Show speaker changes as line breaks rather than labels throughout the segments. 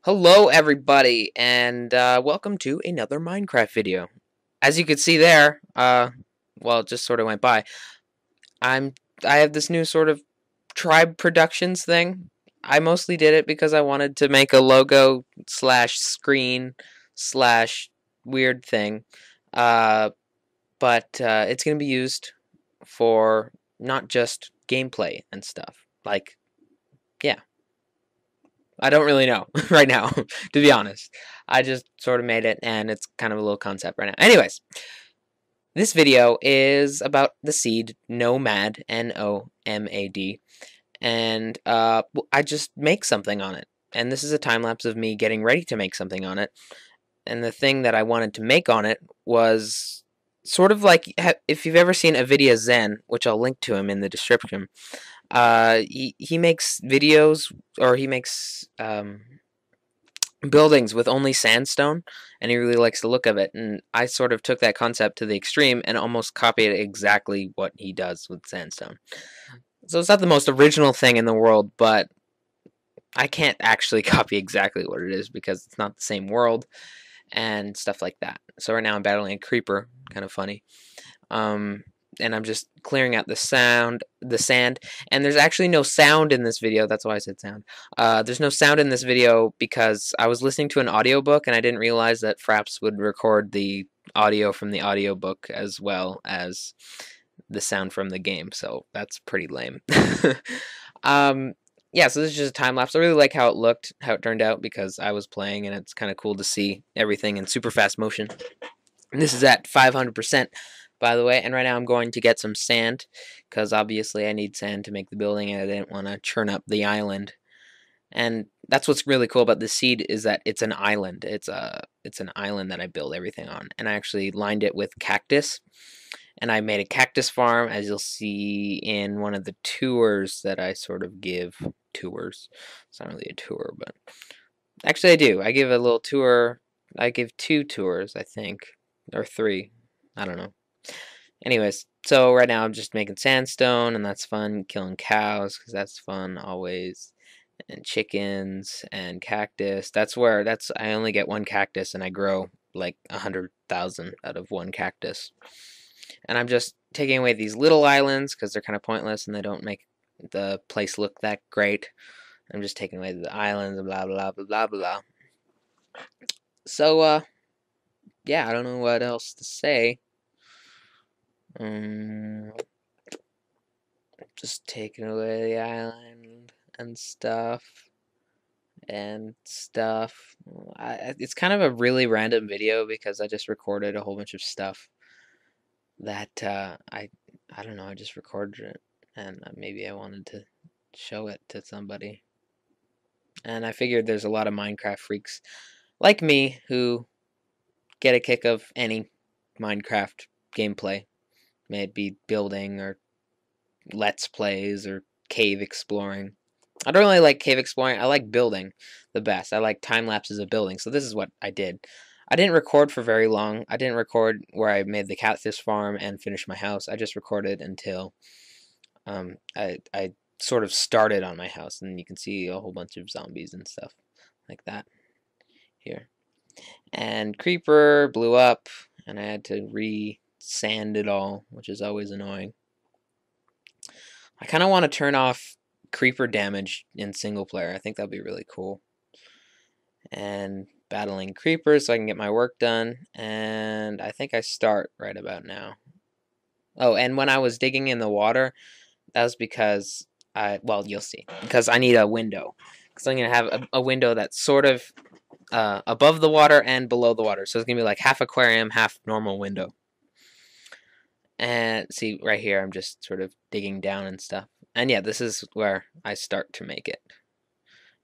Hello everybody, and welcome to another Minecraft video. As you can see there, well, it just sort of went by. I have this new sort of tribe productions thing. I mostly did it because I wanted to make a logo slash screen slash weird thing. But it's going to be used for not just gameplay and stuff. Like, yeah. I don't really know right now, to be honest. I just sort of made it, and it's kind of a little concept right now. Anyways, this video is about the seed nomad, N-O-M-A-D, and I just make something on it. And this is a time lapse of me getting ready to make something on it. And the thing that I wanted to make on it was sort of like, if you've ever seen Avidia Zen, which I'll link to him in the description. He makes videos, or he makes buildings with only sandstone, and he really likes the look of it. And I sort of took that concept to the extreme and almost copied exactly what he does with sandstone. So it's not the most original thing in the world, but I can't actually copy exactly what it is because it's not the same world and stuff like that. So right now I'm battling a creeper, kind of funny. And I'm just clearing out the sand, and there's actually no sound in this video. That's why I said sound. There's no sound in this video because I was listening to an audiobook and I didn't realize that Fraps would record the audio from the audiobook as well as the sound from the game, so that's pretty lame. Yeah, so this is just a time lapse. I really like how it looked, how it turned out, because I was playing and it's kind of cool to see everything in super fast motion. And this is at 500%. By the way, and right now I'm going to get some sand, because obviously I need sand to make the building, and I didn't want to churn up the island. And that's what's really cool about this seed, is that it's an island. It's an island that I build everything on, and I actually lined it with cactus, and I made a cactus farm, as you'll see in one of the tours that I sort of give. Tours. It's not really a tour, but actually I do. I give a little tour. I give 2 tours, I think, or 3. I don't know. Anyways, so right now I'm just making sandstone, and that's fun. Killing cows, because that's fun always. And chickens and cactus. I only get 1 cactus, and I grow like 100,000 out of 1 cactus. And I'm just taking away these little islands because they're kind of pointless and they don't make the place look that great. I'm just taking away the islands and blah blah blah blah blah. So yeah, I don't know what else to say. Just taking away the island and stuff. It's kind of a really random video because I just recorded a whole bunch of stuff that I don't know, I just recorded it, and maybe I wanted to show it to somebody. And I figured there's a lot of Minecraft freaks like me who get a kick of any Minecraft gameplay, may it be building or let's plays or cave exploring. I don't really like cave exploring. I like building the best. I like time lapses of building. So this is what I did. I didn't record for very long. I didn't record where I made the cactus farm and finished my house. I just recorded until I sort of started on my house, and you can see a whole bunch of zombies and stuff like that here. And creeper blew up, and I had to re-sand it all, which is always annoying. I kind of want to turn off creeper damage in single player. I think that'd be really cool. And battling creepers so I can get my work done, and I think I start right about now. Oh, and when I was digging in the water, that was because well, you'll see, because I need a window, because I'm gonna have a window that's sort of above the water and below the water, so it's gonna be like half aquarium, half normal window. And see right here, I'm just sort of digging down and stuff, and yeah, this is where I start to make it.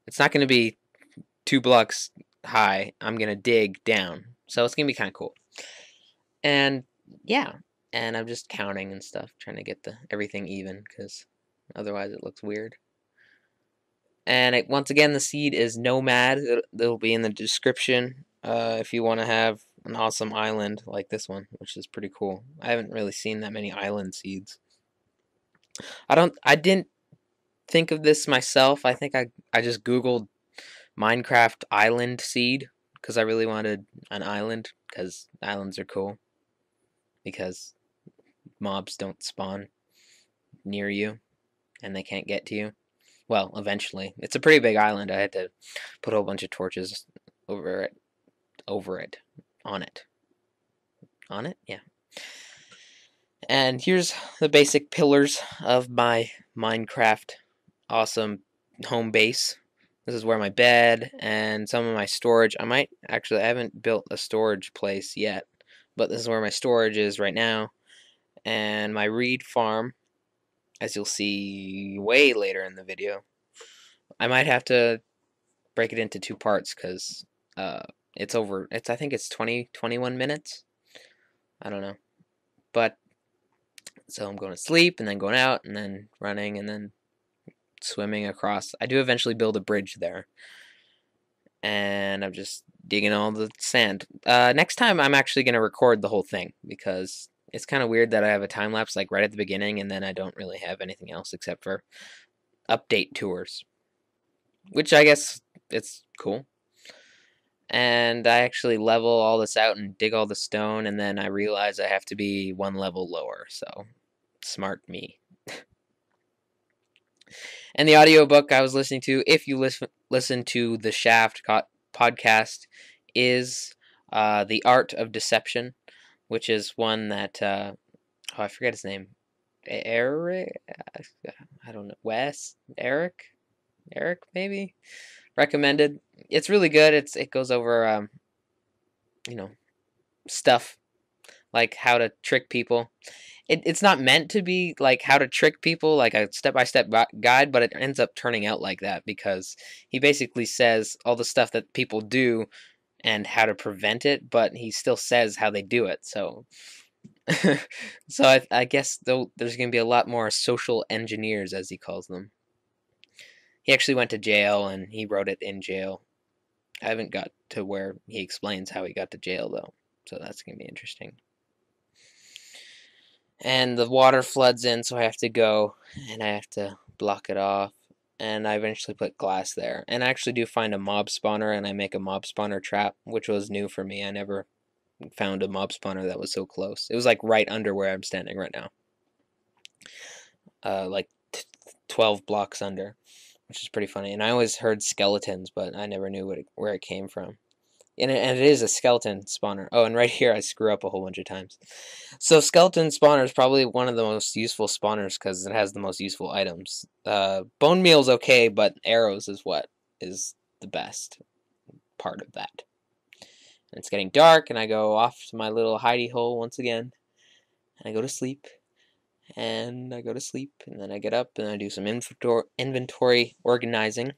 It's not gonna be 2 blocks high. I'm gonna dig down, so it's gonna be kind of cool. And yeah, and I'm just counting and stuff, trying to get everything even, because otherwise it looks weird. And once again, the seed is nomad. It'll be in the description if you want to have an awesome island like this one, which is pretty cool. I haven't really seen that many island seeds. I didn't think of this myself. I think I just Googled Minecraft island seed because I really wanted an island because islands are cool because mobs don't spawn near you and they can't get to you. Well, eventually. It's a pretty big island. I had to put a whole bunch of torches over it, on it. On it? Yeah. And here's the basic pillars of my Minecraft awesome home base. This is where my bed and some of my storage. I haven't built a storage place yet, but this is where my storage is right now. And my reed farm, as you'll see way later in the video. I might have to break it into two parts because I think it's 21 minutes. I don't know. But so I'm going to sleep and then going out and then running and then swimming across. I do eventually build a bridge there. And I'm just digging all the sand. Next time I'm actually going to record the whole thing because it's kind of weird that I have a time lapse like right at the beginning and then I don't really have anything else except for update tours. Which I guess it's cool. And I actually level all this out and dig all the stone and then I realize I have to be one level lower. So smart me. And the audiobook I was listening to, if you listen to the Shaft podcast, is The Art of Deception, which is one that, I forget his name. Eric? I don't know. Eric, maybe? Recommended. It's really good. It goes over, stuff like how to trick people. It's not meant to be like how to trick people, like a step-by-step guide, but it ends up turning out like that because he basically says all the stuff that people do and how to prevent it, but he still says how they do it. So, so I guess though there's going to be a lot more social engineers, as he calls them. He actually went to jail and he wrote it in jail. I haven't got to where he explains how he got to jail though, so that's going to be interesting. And the water floods in, so I have to go and I have to block it off. And I eventually put glass there. And I actually do find a mob spawner, and I make a mob spawner trap, which was new for me. I never found a mob spawner that was so close. It was like right under where I'm standing right now. Like 12 blocks under, which is pretty funny. And I always heard skeletons, but I never knew where it came from. And it is a skeleton spawner. Oh, and right here I screw up a whole bunch of times. So skeleton spawner is probably one of the most useful spawners because it has the most useful items. Bone meal's okay, but arrows is what is the best part of that. And it's getting dark, and I go off to my little hidey hole once again. And I go to sleep. And I go to sleep, and then I get up, and I do some inventory organizing.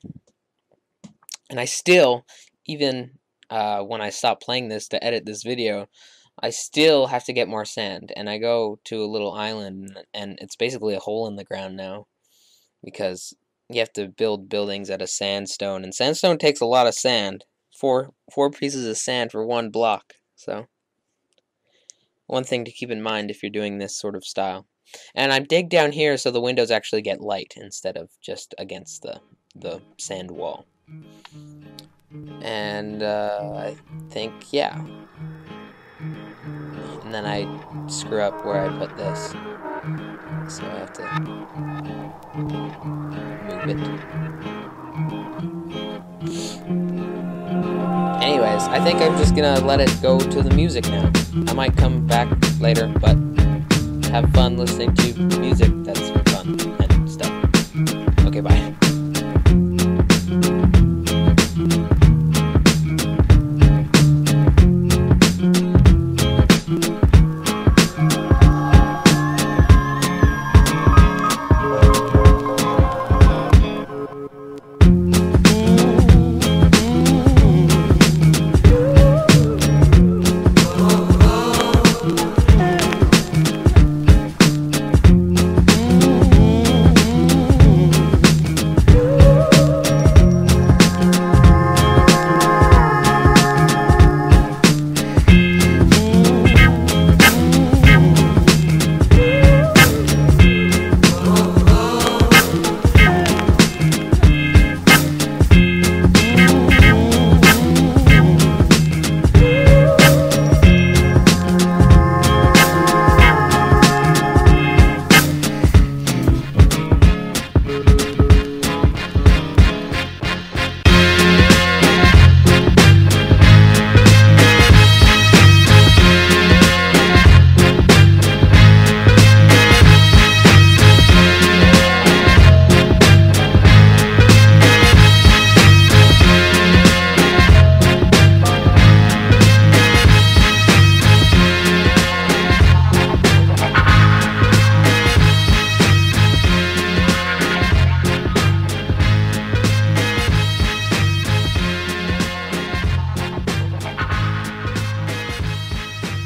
And I still, even when I stop playing this to edit this video, I still have to get more sand, and I go to a little island, and it's basically a hole in the ground now, because you have to build buildings out of sandstone, and sandstone takes a lot of sand, four pieces of sand for one block, so one thing to keep in mind if you're doing this sort of style. And I dig down here so the windows actually get light instead of just against the sand wall. And I think, yeah. And then I screw up where I put this. So I have to move it. Anyways, I think I'm just gonna let it go to the music now. I might come back later, but have fun listening to music that's fun and stuff. Okay, bye.